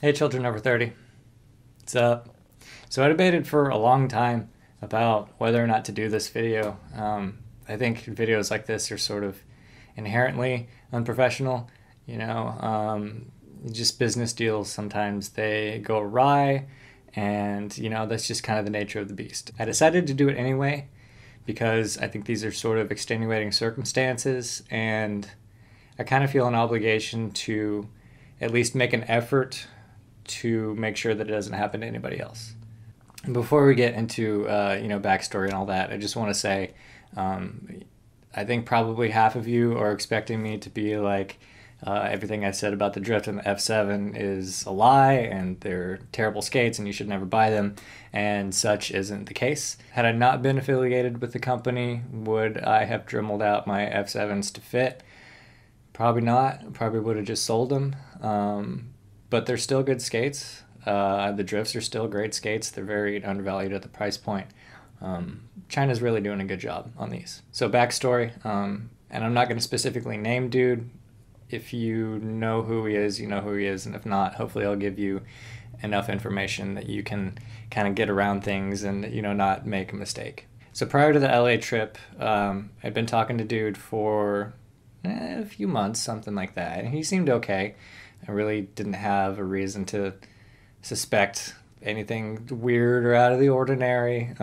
Hey, children over 30. What's up? So I debated for a long time about whether or not to do this video. I think videos like this are sort of inherently unprofessional. You know, just business deals sometimes they go awry, and that's just kind of the nature of the beast. I decided to do it anyway because I think these are sort of extenuating circumstances, and I kind of feel an obligation to at least make an effort to make sure that it doesn't happen to anybody else. And before we get into backstory and all that, I just want to say um, I think probably half of you are expecting me to be like everything I said about the Drift and the F7 is a lie and they're terrible skates and you should never buy them, and such isn't the case. Had I not been affiliated with the company, would I have dremeled out my F7s to fit? Probably not. Probably would have just sold them. But they're still good skates. The Drifts are still great skates. They're very undervalued at the price point. China's really doing a good job on these. So backstory, and I'm not going to specifically name dude. If you know who he is, you know who he is, and if not, hopefully I'll give you enough information that you can kind of get around things and not make a mistake. So prior to the LA trip, I'd been talking to dude for a few months, something like that, and he seemed okay. I really didn't have a reason to suspect anything weird or out of the ordinary.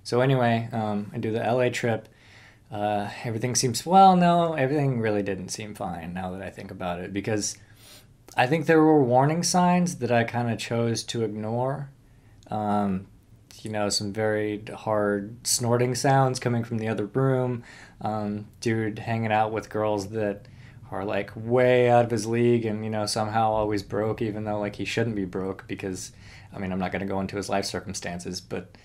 So anyway, I do the LA trip. Everything seems, well, no, everything really didn't seem fine now that I think about it, because I think there were warning signs that I kind of chose to ignore. Some very hard snorting sounds coming from the other room. Dude hanging out with girls that are like way out of his league and somehow always broke, even though like he shouldn't be broke, because I'm not going to go into his life circumstances, but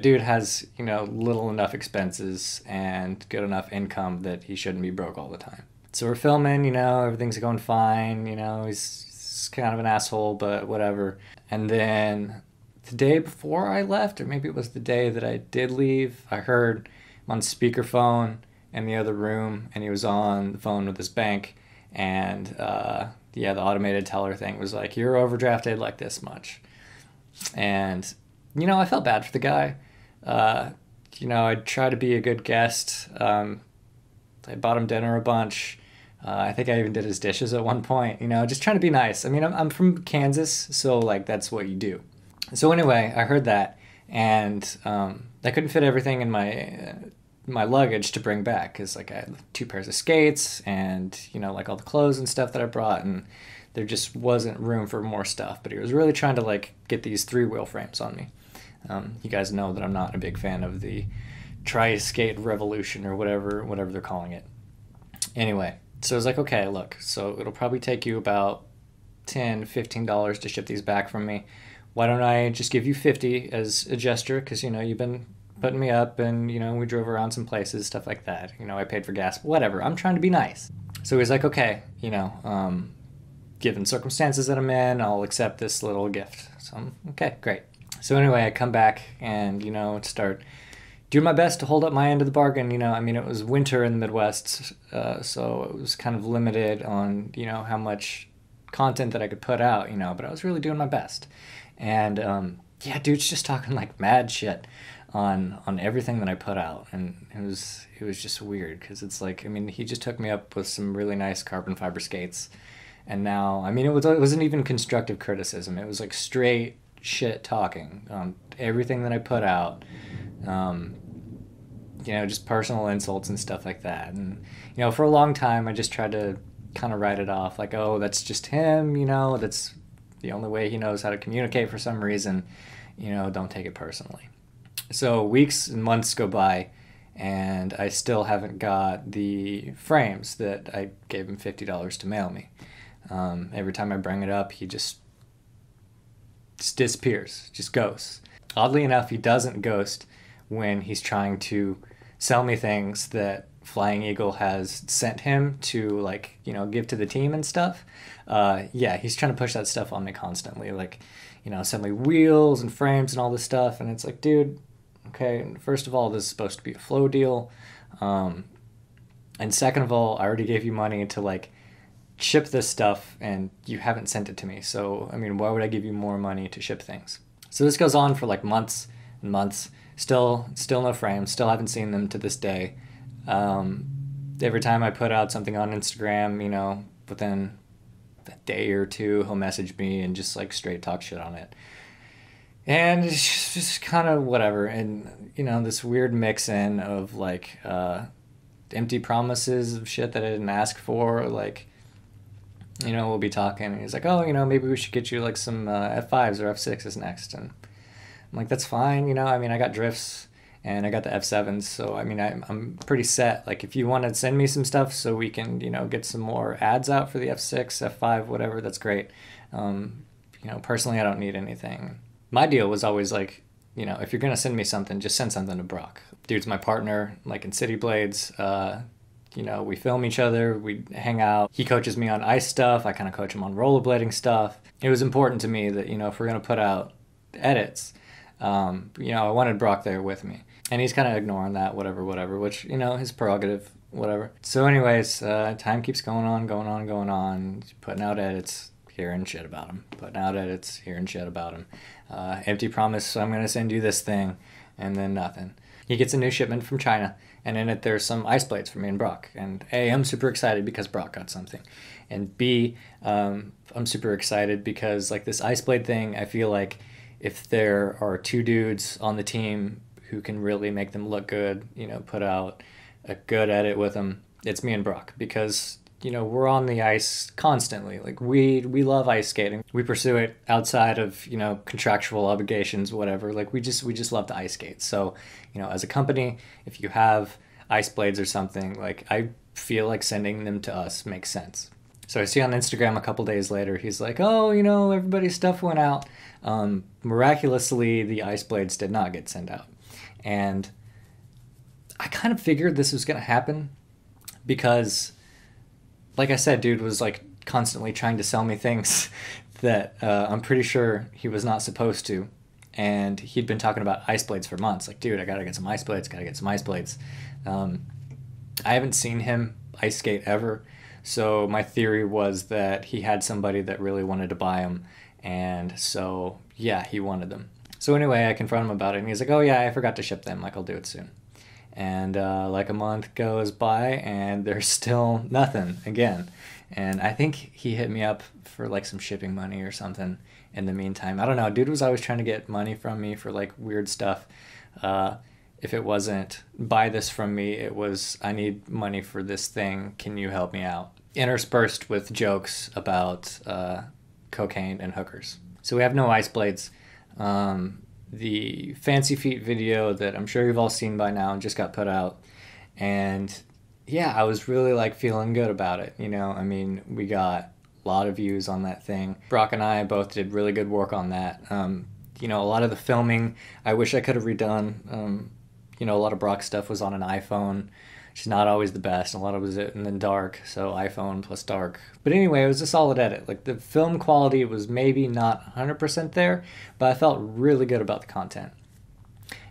dude has little enough expenses and good enough income that he shouldn't be broke all the time. So we're filming, everything's going fine, he's kind of an asshole, but whatever. And then the day before I left, or maybe it was the day that I did leave, I heard him on speakerphone in the other room, and he was on the phone with his bank, and the automated teller thing was like, you're overdrafted like this much. And I felt bad for the guy. I try to be a good guest. I bought him dinner a bunch. I think I even did his dishes at one point, just trying to be nice. I'm from Kansas, so like that's what you do. So anyway, I heard that, and I couldn't fit everything in my luggage to bring back, because like I had 2 pairs of skates and like all the clothes and stuff that I brought, and there just wasn't room for more stuff. But he was really trying to like get these 3-wheel frames on me. You guys know that I'm not a big fan of the tri-skate revolution or whatever they're calling it. Anyway, so I was like, okay, look, so it'll probably take you about $10-15 to ship these back from me. Why don't I just give you 50 as a gesture, because you've been putting me up, and we drove around some places, stuff like that. I paid for gas, whatever. I'm trying to be nice. So he's like, okay, given circumstances that I'm in, I'll accept this little gift. So I'm okay, great. So anyway, I come back and start doing my best to hold up my end of the bargain. It was winter in the Midwest, so it was kind of limited on how much content that I could put out. But I was really doing my best. And dude's just talking like mad shit on everything that I put out, and it was just weird, because it's like, he just took me up with some really nice carbon fiber skates, and now it wasn't even constructive criticism. It was like straight shit talking on everything that I put out, just personal insults and stuff like that. And for a long time I just tried to kind of write it off like, oh, that's just him, that's the only way he knows how to communicate for some reason, don't take it personally. So weeks and months go by, and I still haven't got the frames that I gave him $50 to mail me. Every time I bring it up, he just disappears, just ghosts. Oddly enough, he doesn't ghost when he's trying to sell me things that Flying Eagle has sent him to, like, give to the team and stuff. He's trying to push that stuff on me constantly, like, send me wheels and frames and all this stuff, and it's like, dude, okay, first of all, this is supposed to be a flow deal, and second of all, I already gave you money to like ship this stuff and you haven't sent it to me. So, I mean, why would I give you more money to ship things? So this goes on for like months and months. Still no frames. Still haven't seen them to this day. Every time I put out something on Instagram, you know, within a day or two, he'll message me and just like straight talk shit on it. And it's just kind of whatever. And, you know, this weird mix in of like empty promises of shit that I didn't ask for. Like, you know, we'll be talking and he's like, oh, you know, maybe we should get you like some F5s or F6s next. And I'm like, that's fine. You know, I mean, I got drifts and I got the F7s. So, I mean, I'm pretty set. Like, if you want to send me some stuff so we can, you know, get some more ads out for the F6, F5, whatever, that's great. You know, personally, I don't need anything. My deal was always like, you know, if you're going to send me something, just send something to Brock. Dude's my partner, like in City Blades. You know, we film each other, we hang out. He coaches me on ice stuff. I kind of coach him on rollerblading stuff. It was important to me that, you know, if we're going to put out edits, you know, I wanted Brock there with me. And he's kind of ignoring that, whatever, which, you know, his prerogative, whatever. So anyways, time keeps going on, putting out edits, hearing shit about him. Putting out edits, hearing shit about him. Empty promise, so I'm going to send you this thing, and then nothing. He gets a new shipment from China, and in it there's some ice blades for me and Brock. And A, I'm super excited because Brock got something. And B, I'm super excited because like this ice blade thing, I feel like if there are two dudes on the team who can really make them look good, you know, put out a good edit with them, it's me and Brock. Because, you know, we're on the ice constantly. Like we love ice skating. We pursue it outside of, you know, contractual obligations, whatever. Like we just love to ice skate. So, you know, as a company, if you have ice blades or something, like I feel like sending them to us makes sense. So I see on Instagram a couple days later, he's like, oh, you know, everybody's stuff went out. Miraculously, the ice blades did not get sent out. And I kind of figured this was going to happen because, like I said, dude was like constantly trying to sell me things that I'm pretty sure he was not supposed to. And he'd been talking about ice blades for months. Like, dude, I got to get some ice blades, I haven't seen him ice skate ever. So my theory was that he had somebody that really wanted to buy them. And so, yeah, he wanted them. So anyway, I confront him about it, and he's like, oh, yeah, I forgot to ship them. Like, I'll do it soon. And like a month goes by, and there's still nothing again. And I think he hit me up for, like, some shipping money or something in the meantime. I don't know. Dude was always trying to get money from me for, like, weird stuff. If it wasn't, buy this from me, it was, I need money for this thing. Can you help me out? Interspersed with jokes about cocaine and hookers. So we have no ice blades. The Fancy Feet video that I'm sure you've all seen by now just got put out. And yeah, I was really like feeling good about it. You know, I mean, we got a lot of views on that thing. Brock and I both did really good work on that. You know, a lot of the filming I wish I could have redone. You know, a lot of Brock's stuff was on an iPhone, which is not always the best. A lot of it was in the dark, so iPhone plus dark. But anyway, it was a solid edit. Like, the film quality was maybe not 100% there, but I felt really good about the content.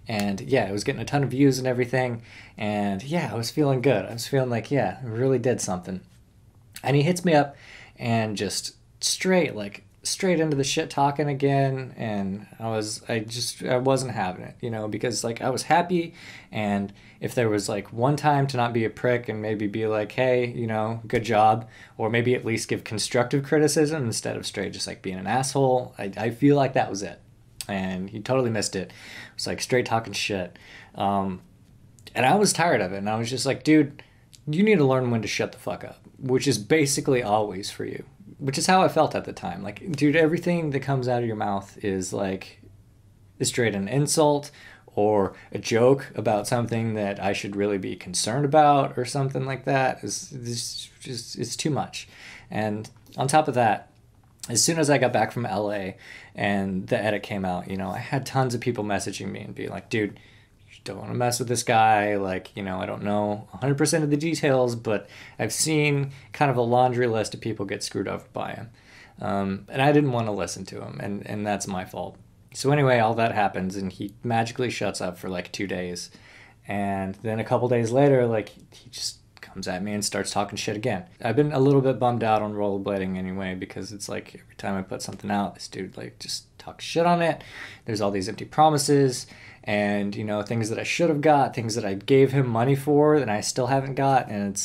And yeah, it was getting a ton of views and everything. And yeah, I was feeling good. I was feeling like, yeah, I really did something. And he hits me up and just straight into the shit talking again. And I wasn't having it, you know, because like I was happy. And if there was like one time to not be a prick and maybe be like, hey, you know, good job, or maybe at least give constructive criticism instead of straight just like being an asshole, I feel like that was it. And he totally missed it. It was like straight talking shit. And I was tired of it. And I was just like, dude, you need to learn when to shut the fuck up, which is basically always for you, which is how I felt at the time. Like, dude, everything that comes out of your mouth is like straight an insult or a joke about something that I should really be concerned about or something like that. It's too much. And on top of that, as soon as I got back from LA and the edit came out, you know, I had tons of people messaging me and being like, dude, you don't want to mess with this guy. Like, you know, I don't know 100% of the details, but I've seen kind of a laundry list of people get screwed over by him. And I didn't want to listen to him, and that's my fault. So anyway, all that happens, and he magically shuts up for like 2 days. And then a couple days later, like, he just comes at me and starts talking shit again. I've been a little bit bummed out on rollerblading anyway, because it's like every time I put something out, this dude like just talks shit on it. There's all these empty promises and, you know, things that I should have got, things that I gave him money for and I still haven't got, and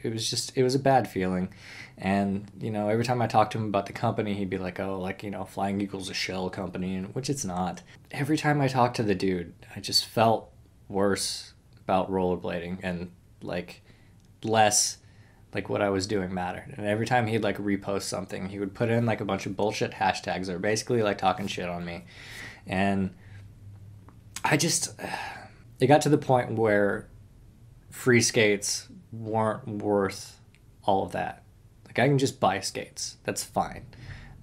it was a bad feeling. And, you know, every time I talked to him about the company, he'd be like, oh, like, you know, Flying Eagle's a shell company, and which it's not. Every time I talked to the dude, I just felt worse about rollerblading, and like less like what I was doing mattered. And every time he'd like repost something, he would put in like a bunch of bullshit hashtags that were basically like talking shit on me. And it got to the point where free skates weren't worth all of that. Like, I can just buy skates. That's fine.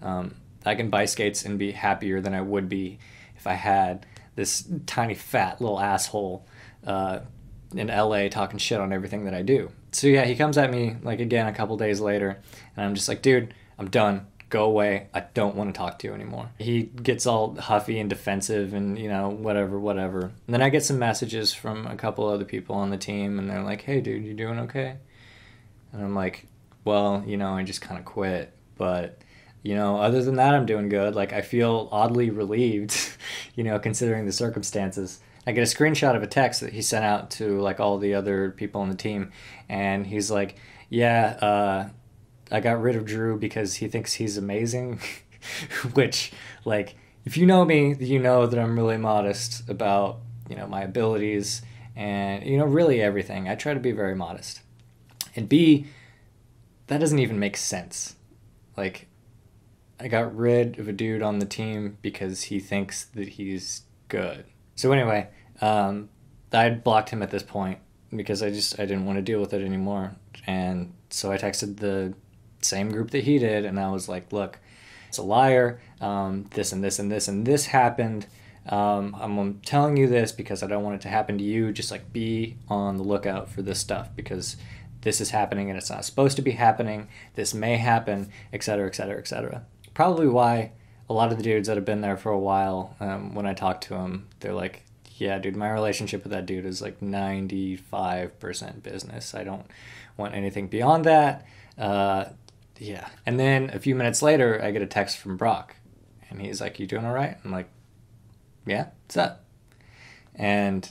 I can buy skates and be happier than I would be if I had this tiny fat little asshole in LA talking shit on everything that I do. So yeah, he comes at me like again a couple days later, and I'm just like, dude, I'm done. Go away. I don't want to talk to you anymore. He gets all huffy and defensive and, you know, whatever. And then I get some messages from a couple other people on the team, and they're like, hey, dude, you doing okay? And I'm like, well, you know, I just kind of quit. But, you know, other than that, I'm doing good. Like, I feel oddly relieved, you know, considering the circumstances. I get a screenshot of a text that he sent out to, like, all the other people on the team. And he's like, yeah, I got rid of Drew because he thinks he's amazing. Which, like, if you know me, you know that I'm really modest about, you know, my abilities and, you know, really everything. I try to be very modest. And B, that doesn't even make sense. Like, I got rid of a dude on the team because he thinks that he's good. So anyway, I blocked him at this point because I didn't want to deal with it anymore. And so I texted the same group that he did, and I was like, look, it's a liar. This and this and this and this happened. I'm telling you this because I don't want it to happen to you. Just like be on the lookout for this stuff because this is happening and it's not supposed to be happening. This may happen, etc., etc., etc. Probably why a lot of the dudes that have been there for a while, when I talk to them, they're like, yeah, dude, my relationship with that dude is like 95% business. I don't want anything beyond that. Yeah. And then a few minutes later, I get a text from Brock. And he's like, you doing all right? I'm like, yeah, what's up? And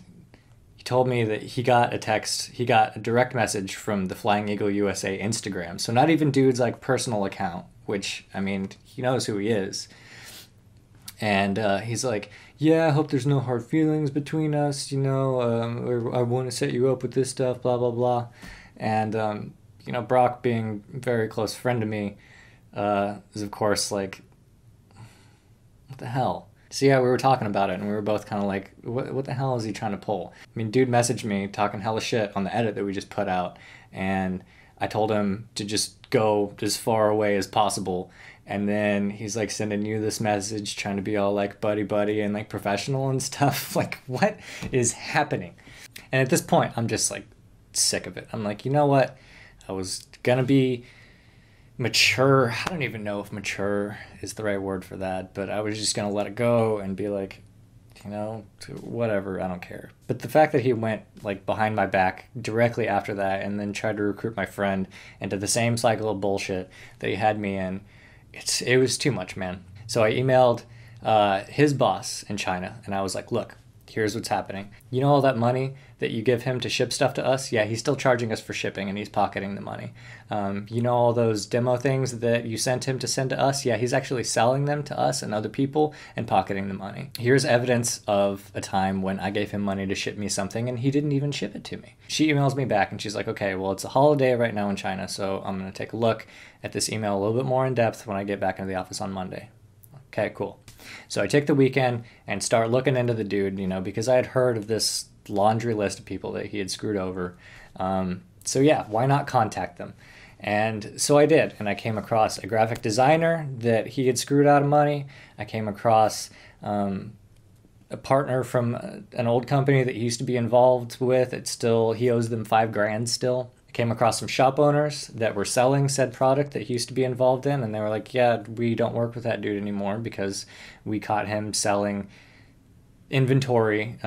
he told me that he got a direct message from the Flying Eagle USA Instagram. So not even dude's like personal account, which, I mean, he knows who he is. And he's like, yeah, I hope there's no hard feelings between us, you know, or I want to set you up with this stuff, blah, blah, blah. And, you know, Brock being a very close friend to me is, of course, like, what the hell? So, yeah, we were talking about it, and we were both kind of like, what the hell is he trying to pull? I mean, dude messaged me talking hella shit on the edit that we just put out, and I told him to just go as far away as possible. And then he's like sending you this message trying to be all like buddy and like professional and stuff. Like, what is happening? And at this point, I'm just like sick of it. I'm like, you know what? I was gonna be mature. I don't even know if mature is the right word for that, but I was just gonna let it go and be like, you know, whatever, I don't care. But the fact that he went like behind my back directly after that and then tried to recruit my friend into the same cycle of bullshit that he had me in, it was too much, man. So I emailed his boss in China, and I was like, look, here's what's happening. You know all that money that you give him to ship stuff to us? Yeah, he's still charging us for shipping, and he's pocketing the money. You know all those demo things that you sent him to send to us? Yeah, he's actually selling them to us and other people and pocketing the money. Here's evidence of a time when I gave him money to ship me something, and he didn't even ship it to me. She emails me back, and she's like, okay, well, it's a holiday right now in China, so I'm going to take a look at this email a little bit more in depth when I get back into the office on Monday. Okay, cool. So I take the weekend and start looking into the dude, you know, because I had heard of this laundry list of people that he had screwed over. So yeah, why not contact them? And so I did, and I came across a graphic designer that he had screwed out of money. I came across a partner from an old company that he used to be involved with. He owes them $5,000 still. I came across some shop owners that were selling said product that he used to be involved in, and they were like, yeah, we don't work with that dude anymore because we caught him selling inventory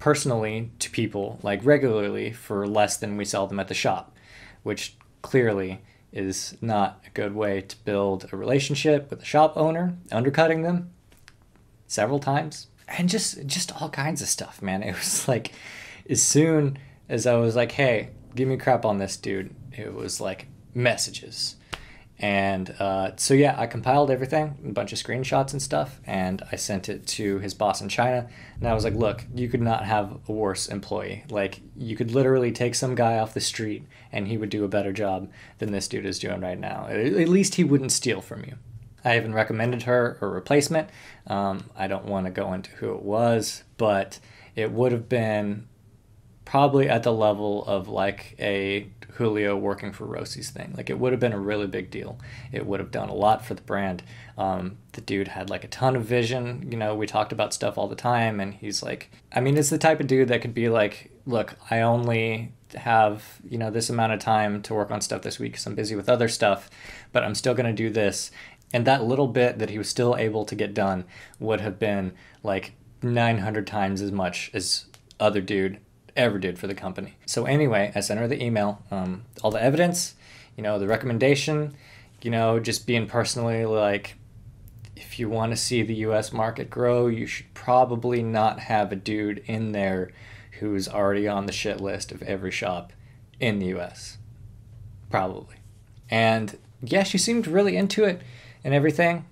personally to people, like regularly, for less than we sell them at the shop, which clearly is not a good way to build a relationship with the shop owner, undercutting them several times, and just all kinds of stuff, man. It was like, as soon as I was like, hey, give me crap on this dude, it was like messages. And so yeah, I compiled everything, a bunch of screenshots and stuff, and I sent it to his boss in China. And I was like, look, you could not have a worse employee. Like, you could literally take some guy off the street and he would do a better job than this dude is doing right now. At least he wouldn't steal from you. I even recommended her a replacement. I don't want to go into who it was, but it would have been probably at the level of like a Julio working for Rossi's thing. Like, it would have been a really big deal. It would have done a lot for the brand. The dude had like a ton of vision. You know, we talked about stuff all the time, and he's like, I mean, it's the type of dude that could be like, look, I only have, you know, this amount of time to work on stuff this week because I'm busy with other stuff, but I'm still going to do this. And that little bit that he was still able to get done would have been like 900 times as much as other dude ever did for the company. So anyway, I sent her the email, all the evidence, you know, the recommendation, you know, just being personally like, if you want to see the US market grow, you should probably not have a dude in there who's already on the shit list of every shop in the US. Probably. And yeah, she seemed really into it and everything.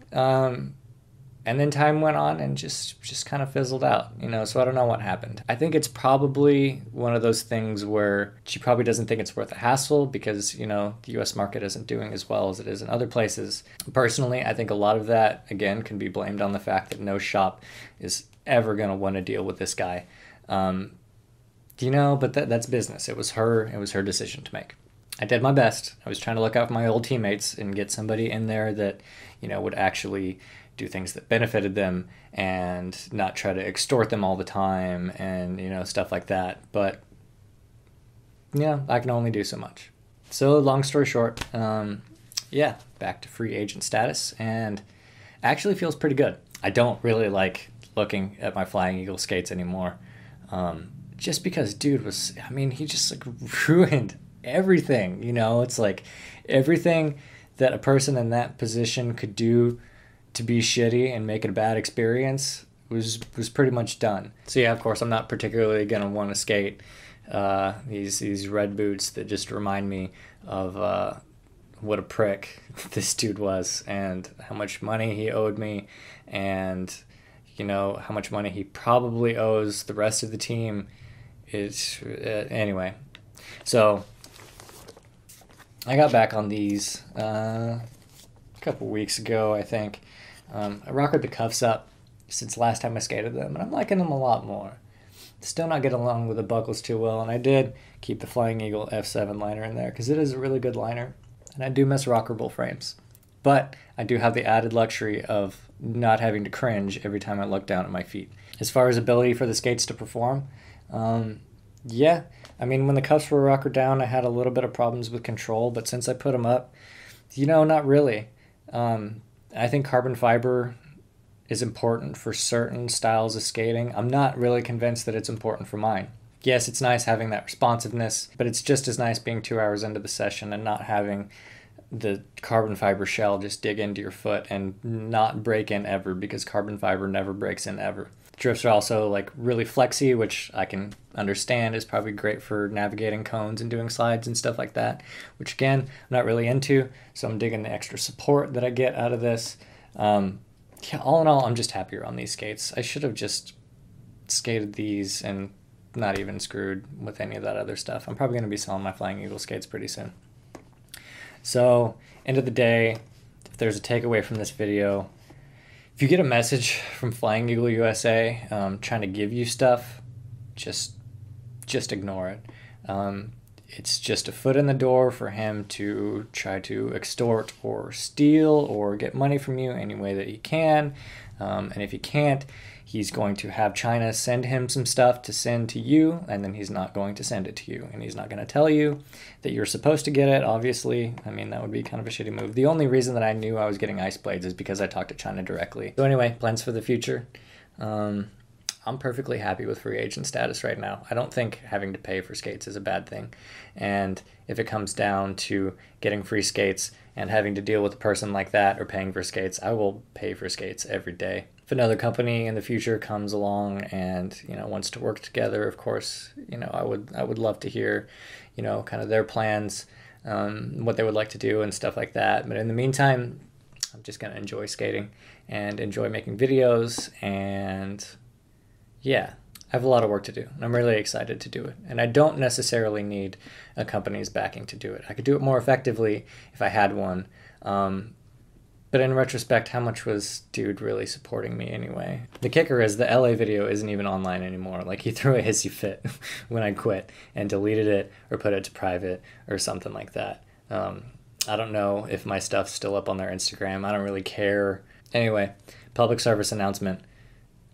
And then time went on and just kind of fizzled out, you know, so I don't know what happened. I think it's probably one of those things where she probably doesn't think it's worth the hassle because, you know, the US market isn't doing as well as it is in other places. Personally, I think a lot of that, again, can be blamed on the fact that no shop is ever going to want to deal with this guy. You know, but that's business. It was her decision to make. I did my best. I was trying to look out for my old teammates and get somebody in there that, you know, would actually do things that benefited them and not try to extort them all the time and, you know, stuff like that. But, yeah, I can only do so much. So long story short, yeah, back to free agent status, and actually feels pretty good. I don't really like looking at my Flying Eagle skates anymore. Just because dude was, I mean, he just like ruined everything, you know. It's like everything that a person in that position could do to be shitty and make it a bad experience was pretty much done. So yeah, of course, I'm not particularly gonna want to skate these red boots that just remind me of what a prick this dude was and how much money he owed me, and you know how much money he probably owes the rest of the team. It's anyway. So I got back on these a couple weeks ago, I think. I rockered the cuffs up since last time I skated them, and I'm liking them a lot more. Still not getting along with the buckles too well, and I did keep the Flying Eagle F7 liner in there because it is a really good liner, and I do miss rockerable frames. But I do have the added luxury of not having to cringe every time I look down at my feet. As far as ability for the skates to perform, yeah, I mean, when the cuffs were rockered down, I had a little bit of problems with control, but since I put them up, you know, not really. I think carbon fiber is important for certain styles of skating. I'm not really convinced that it's important for mine. Yes, it's nice having that responsiveness, but it's just as nice being 2 hours into the session and not having the carbon fiber shell just dig into your foot and not break in ever, because carbon fiber never breaks in ever. Drifts are also like really flexy, which I can understand is probably great for navigating cones and doing slides and stuff like that, which again, I'm not really into, so I'm digging the extra support that I get out of this. Yeah, all in all, I'm just happier on these skates. I should have just skated these and not even screwed with any of that other stuff. I'm probably going to be selling my Flying Eagle skates pretty soon. So, end of the day, if there's a takeaway from this video, if you get a message from Flying Eagle USA trying to give you stuff, just ignore it. It's just a foot in the door for him to try to extort or steal or get money from you any way that he can. And if he can't, he's going to have China send him some stuff to send to you, and then he's not going to send it to you. And he's not going to tell you that you're supposed to get it, obviously. I mean, that would be kind of a shitty move. The only reason that I knew I was getting ice blades is because I talked to China directly. So anyway, plans for the future. I'm perfectly happy with free agent status right now. I don't think having to pay for skates is a bad thing. And if it comes down to getting free skates and having to deal with a person like that or paying for skates, I will pay for skates every day. If another company in the future comes along and, wants to work together, of course, I would love to hear, kind of their plans, what they would like to do and stuff like that. But in the meantime, I'm just going to enjoy skating and enjoy making videos. And yeah, I have a lot of work to do. And I'm really excited to do it. And I don't necessarily need a company's backing to do it. I could do it more effectively if I had one. But in retrospect, how much was dude really supporting me anyway? The kicker is the LA video isn't even online anymore. Like, he threw a hissy fit when I quit and deleted it or put it to private or something like that. I don't know if my stuff's still up on their Instagram. I don't really care. Anyway, public service announcement.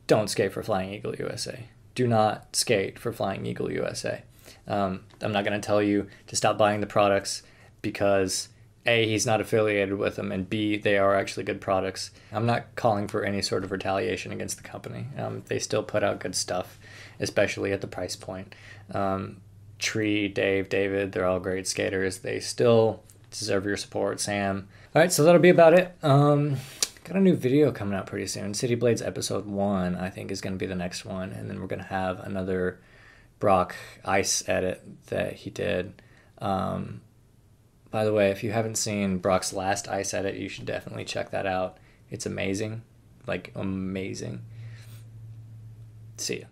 Don't skate for Flying Eagle USA. Do not skate for Flying Eagle USA. I'm not going to tell you to stop buying the products because A, he's not affiliated with them, and B, they are actually good products. I'm not calling for any sort of retaliation against the company. They still put out good stuff, especially at the price point. Tree, Dave, David, they're all great skaters. They still deserve your support, Sam. All right, so that'll be about it. Got a new video coming out pretty soon. City Blades episode 1, I think, is going to be the next one. And then we're going to have another Brock ice edit that he did. By the way, if you haven't seen Brock's last ice edit, you should definitely check that out. It's amazing. Like, amazing. See ya.